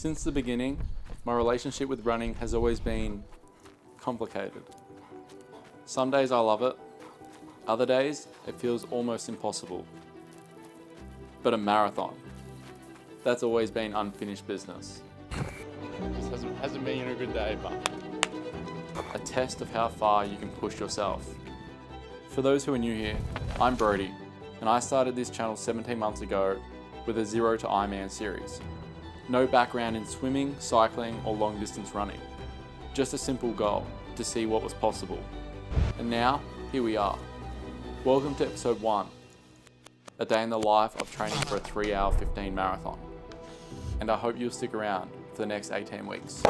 Since the beginning, my relationship with running has always been complicated. Some days I love it, other days it feels almost impossible. But a marathon, that's always been unfinished business. Just hasn't been a good day, but A test of how far you can push yourself. For those who are new here, I'm Brody, and I started this channel 17 months ago with a 0 to Ironman series. No background in swimming, cycling, or long distance running. Just a simple goal, to see what was possible. And now, here we are. Welcome to episode 1, a day in the life of training for a 3-hour 15 marathon. And I hope you'll stick around for the next 18 weeks.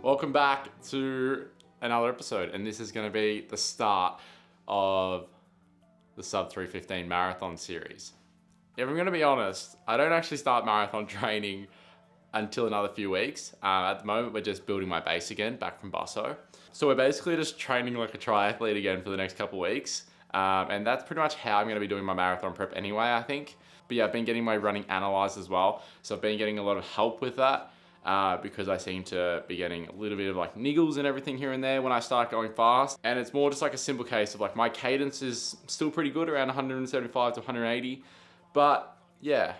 welcome back to another episode, and this is going to be the start of the sub 3:15 marathon series. If I'm going to be honest, I don't actually start marathon training until another few weeks. At the moment, we're just building my base again, back from Busso. So we're basically just training like a triathlete again for the next couple of weeks. And that's pretty much how I'm going to be doing my marathon prep anyway, I think. But yeah, I've been getting my running analyzed as well. So I've been getting a lot of help with that because I seem to be getting a little bit of like niggles and everything here and there when I start going fast. And it's more just like a simple case of like my cadence is still pretty good, around 175 to 180. But yeah,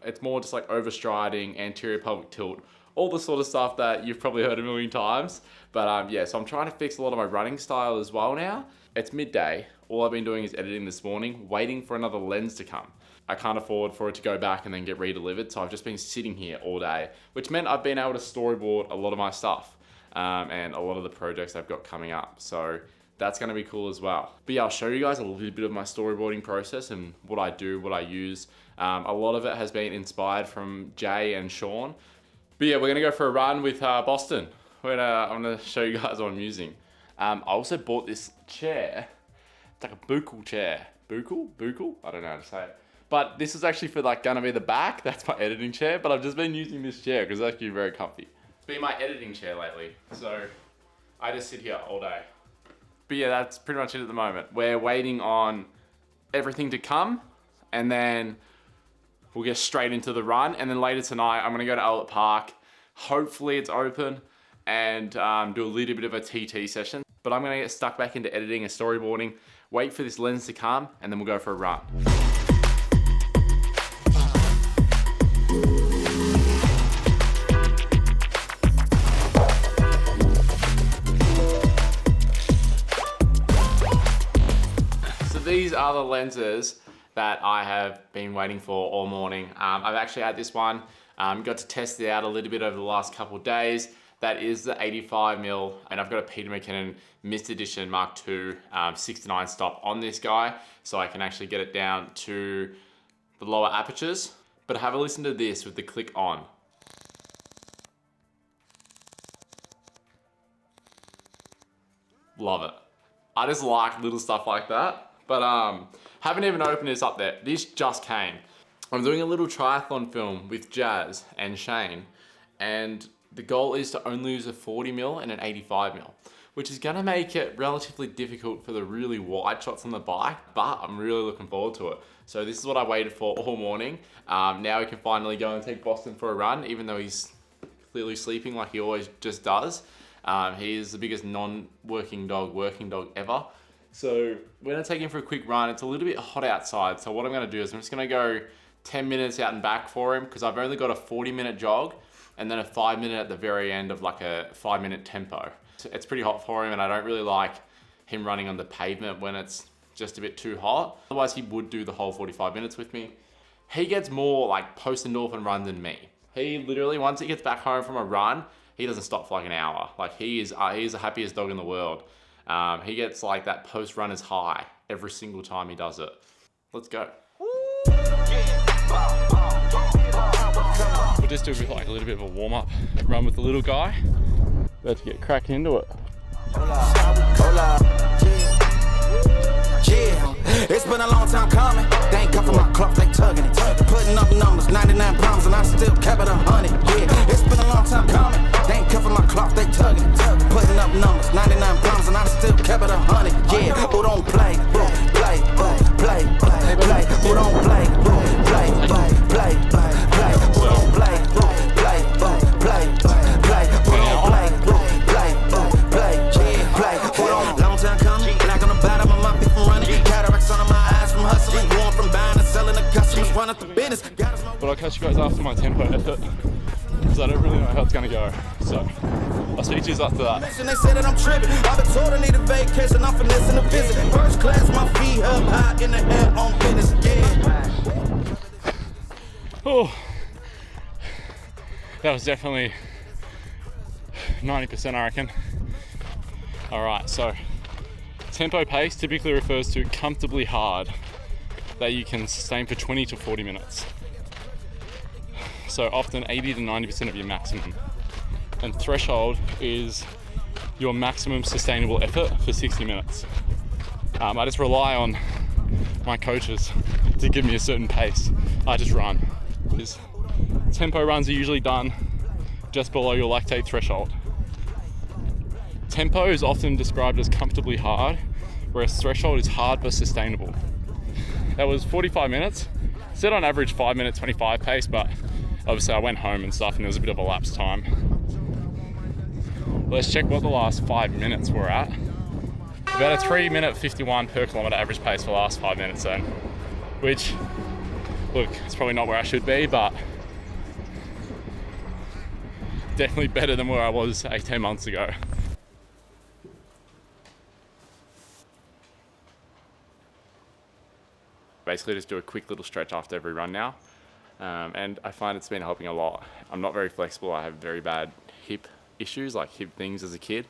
it's more just like overstriding, anterior pelvic tilt, all the sort of stuff that you've probably heard a million times. But yeah, so I'm trying to fix a lot of my running style as well now. It's midday. All I've been doing is editing this morning, waiting for another lens to come. I can't afford for it to go back and then get redelivered, so I've just been sitting here all day, which meant I've been able to storyboard a lot of my stuff and a lot of the projects I've got coming up. So that's going to be cool as well. But yeah, I'll show you guys a little bit of my storyboarding process and what I do, what I use. A lot of it has been inspired from Jay and Sean. But yeah, we're going to go for a run with Boston. I'm going to show you guys what I'm using. I also bought this chair. It's like a buccal chair. Buccal? I don't know how to say it. But this is actually for like going to be the back. That's my editing chair. But I've just been using this chair because it's actually very comfy. It's been my editing chair lately. So I just sit here all day. But yeah, that's pretty much it at the moment. We're waiting on everything to come, and then we'll get straight into the run. And then later tonight, I'm gonna go to Albert Park. Hopefully it's open, and do a little bit of a TT session. But I'm gonna get stuck back into editing and storyboarding, wait for this lens to come, and then we'll go for a run. These are the lenses that I have been waiting for all morning. I've actually had this one, got to test it out a little bit over the last couple of days. That is the 85mm, and I've got a Peter McKinnon Mist Edition Mark II 6-9 stop on this guy, so I can actually get it down to the lower apertures. But have a listen to this with the click on. Love it. I just like little stuff like that. But haven't even opened this up there. This just came. I'm doing a little triathlon film with Jazz and Shane, and the goal is to only use a 40mm and an 85mm, which is gonna make it relatively difficult for the really wide shots on the bike, but I'm really looking forward to it. So this is what I waited for all morning. Now we can finally go and take Boston for a run, even though he's clearly sleeping like he always just does. He is the biggest working dog ever. So we're gonna take him for a quick run. It's a little bit hot outside. So what I'm gonna do is I'm just gonna go 10 minutes out and back for him, because I've only got a 40-minute jog and then a 5-minute at the very end of like a 5-minute tempo. It's pretty hot for him, and I don't really like him running on the pavement when it's just a bit too hot. Otherwise he would do the whole 45 minutes with me. He gets more like post-endorphin run than me. He literally, once he gets back home from a run, he doesn't stop for like an hour. Like he's the happiest dog in the world. He gets like that post-runner's high every single time he does it. Let's go. We'll just do like a little bit of a warm-up run with the little guy. About to get cracking into it. Yeah, it's been a long time coming. They ain't cuffing my clock, they tugging it. Putting up numbers, 99 pounds, and I still kept it 100. Yeah, it's been a long time coming. They ain't cuffing my clock, they tugging it. Putting up numbers, 99 pounds, and I still kept it 100. Yeah, who don't play, play, play, play. Who don't play, play, play, play, play. Who don't play, run up the business. But I'll catch you guys after my tempo effort, because I don't really know how it's gonna go. So I'll speak to you after that. They say that I'm tripping. I've been told I need a vacation. I'm finessing the visit. First class, my feet up high in the air on business. Yeah. Oh, that was definitely 90%, I reckon. All right, so tempo pace typically refers to comfortably hard that you can sustain for 20 to 40 minutes. So often 80 to 90% of your maximum. And threshold is your maximum sustainable effort for 60 minutes. I just rely on my coaches to give me a certain pace. I just run. Because tempo runs are usually done just below your lactate threshold. Tempo is often described as comfortably hard, whereas threshold is hard but sustainable. That was 45 minutes. Said on average 5 minute 25 pace, but obviously I went home and stuff and there was a bit of a lapse time. Let's check what the last 5 minutes were at. About a 3 minute 51 per kilometer average pace for the last 5 minutes then, which, look, it's probably not where I should be, but definitely better than where I was 18 months ago. Basically just do a quick little stretch after every run now. And I find it's been helping a lot. I'm not very flexible. I have very bad hip issues, like hip things as a kid.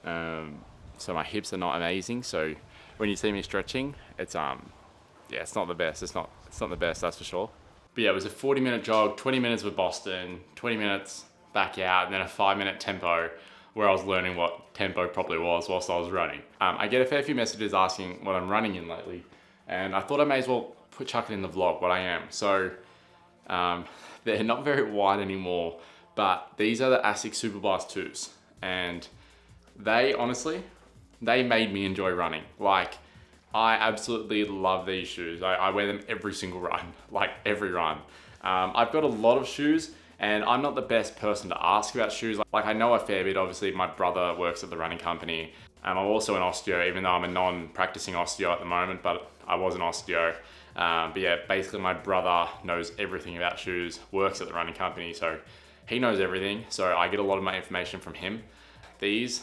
So my hips are not amazing. So when you see me stretching, it's it's not the best. It's not the best, that's for sure. But yeah, it was a 40-minute jog, 20 minutes with Boston, 20 minutes back out, and then a 5-minute tempo where I was learning what tempo properly was whilst I was running. I get a fair few messages asking what I'm running in lately, and I thought I may as well chuck it in the vlog, what I am. So they're not very wide anymore, but these are the Asics Superblast 2s, and they honestly, they made me enjoy running. Like, I absolutely love these shoes. I wear them every single run, like every run. I've got a lot of shoes, and I'm not the best person to ask about shoes. Like, I know a fair bit. Obviously, my brother works at the running company. I'm also an osteo, even though I'm a non-practicing osteo at the moment, but I was an osteo. But yeah, basically my brother knows everything about shoes, works at the running company, so he knows everything. So I get a lot of my information from him. These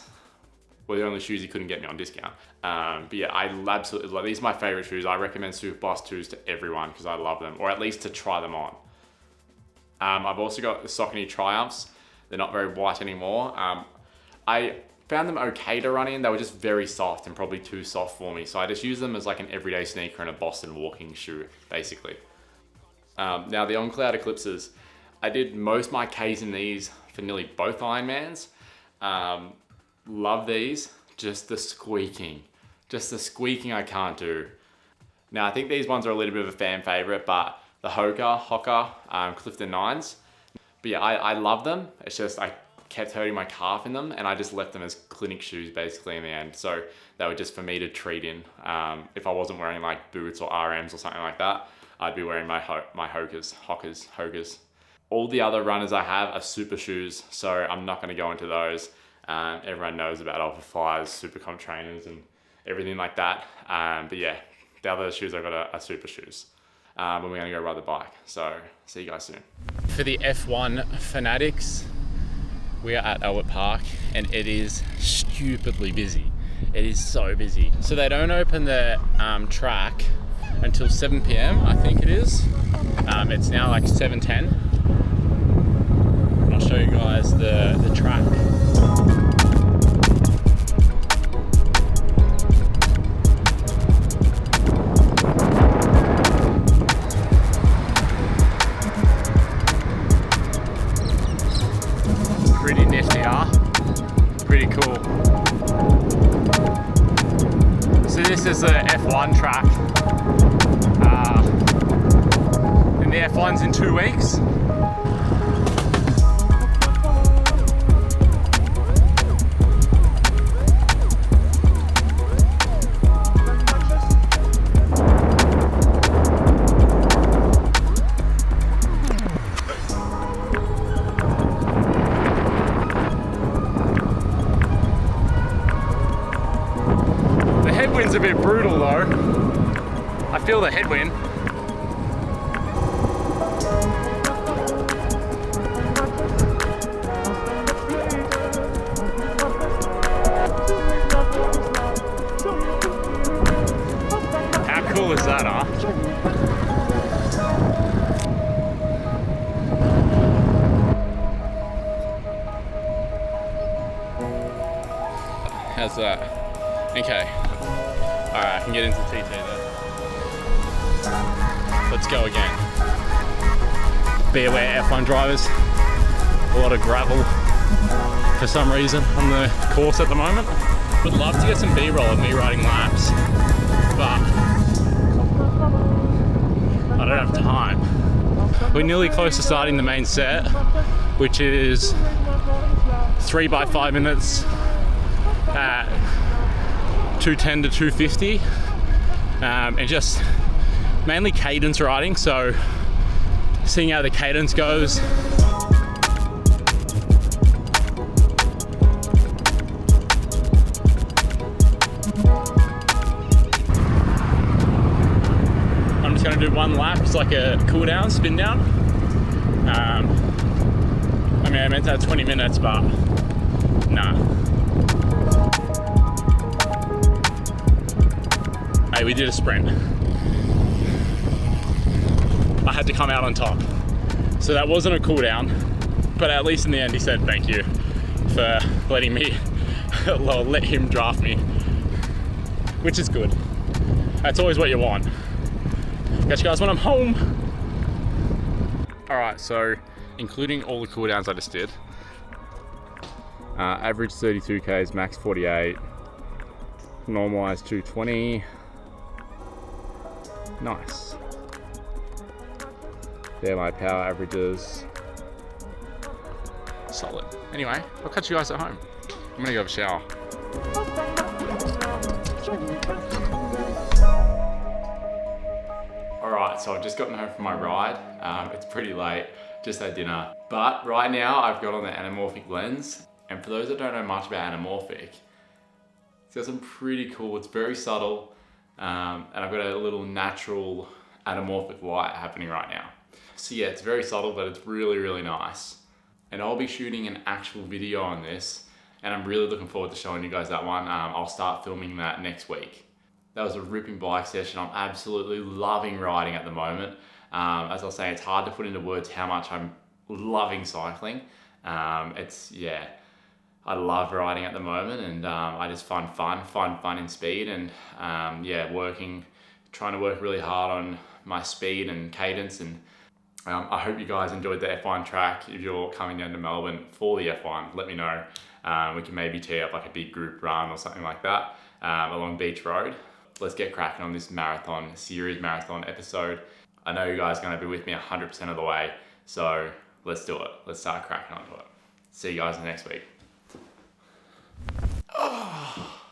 were the only shoes he couldn't get me on discount. But yeah, I absolutely love these. Are my favorite shoes. I recommend Superblast 2s to everyone because I love them, or at least to try them on. I've also got the Saucony Triumphs. They're not very white anymore. I found them okay to run in. They were just very soft and probably too soft for me. So I just use them as like an everyday sneaker and a Boston walking shoe, basically. Now the On Cloud Eclipses, I did most of my Ks in these for nearly both Ironmans. Love these, just the squeaking I can't do. Now I think these ones are a little bit of a fan favorite, but the Hoka Clifton 9s. But yeah, I love them. It's just, I kept hurting my calf in them and I just left them as clinic shoes basically in the end. So they were just for me to treat in. If I wasn't wearing like boots or RMs or something like that, I'd be wearing my Hokas. All the other runners I have are super shoes, so I'm not gonna go into those. Everyone knows about Alpha Flyers, Supercomp trainers and everything like that. But yeah, the other shoes I've got are super shoes. But we're gonna go ride the bike. So see you guys soon. For the F1 fanatics, we are at Albert Park and it is stupidly busy. It is so busy. So they don't open the track until 7 p.m, I think it is. It's now like 7:10. And I'll show you guys the track. Pretty nifty, huh? Pretty cool. So this is the F1 track. And the F1's in 2 weeks. A bit brutal though. I feel the headwind. How's that? Okay. Alright, I can get into TT then. Let's go again. Be aware, F1 drivers. A lot of gravel for some reason on the course at the moment. Would love to get some B-roll of me riding laps, but I don't have time. We're nearly close to starting the main set, which is 3 by 5 minutes at 210 to 250, and just mainly cadence riding, so seeing how the cadence goes. I'm just going to do one lap, it's like a cool down, spin down. I mean, I meant to have 20 minutes, but nah. Hey, we did a sprint. I had to come out on top. So that wasn't a cool down, but at least in the end he said thank you for letting me, let him draft me, which is good. That's always what you want. Catch you guys when I'm home. All right, so including all the cool downs I just did, average 32 Ks, max 48, normalized 220. Nice. There, my power averages. Solid. Anyway, I'll catch you guys at home. I'm gonna go have a shower. Alright, so I've just gotten home from my ride. It's pretty late, just had dinner. But right now I've got on the anamorphic lens. And for those that don't know much about anamorphic, it's got some pretty cool, it's very subtle. And I've got a little natural anamorphic light happening right now. So yeah, it's very subtle, but it's really, really nice. And I'll be shooting an actual video on this, and I'm really looking forward to showing you guys that one. I'll start filming that next week. That was a ripping bike session. I'm absolutely loving riding at the moment. As I was saying, it's hard to put into words how much I'm loving cycling. Yeah, I love riding at the moment, and I just find fun in speed, and yeah, trying to work really hard on my speed and cadence. And I hope you guys enjoyed the F1 track. If you're coming down to Melbourne for the F1, let me know. We can maybe tee up like a big group run or something like that along Beach Road. Let's get cracking on this marathon episode. I know you guys are going to be with me 100% of the way, so let's do it. Let's start cracking onto it. See you guys next week. Oh.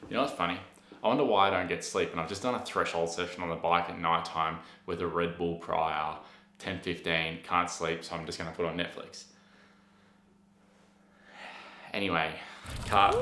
You know what's funny? I wonder why I don't get sleep, and I've just done a threshold session on the bike at night time with a Red Bull prior, 10:15, can't sleep, so I'm just going to put on Netflix. Anyway, cut.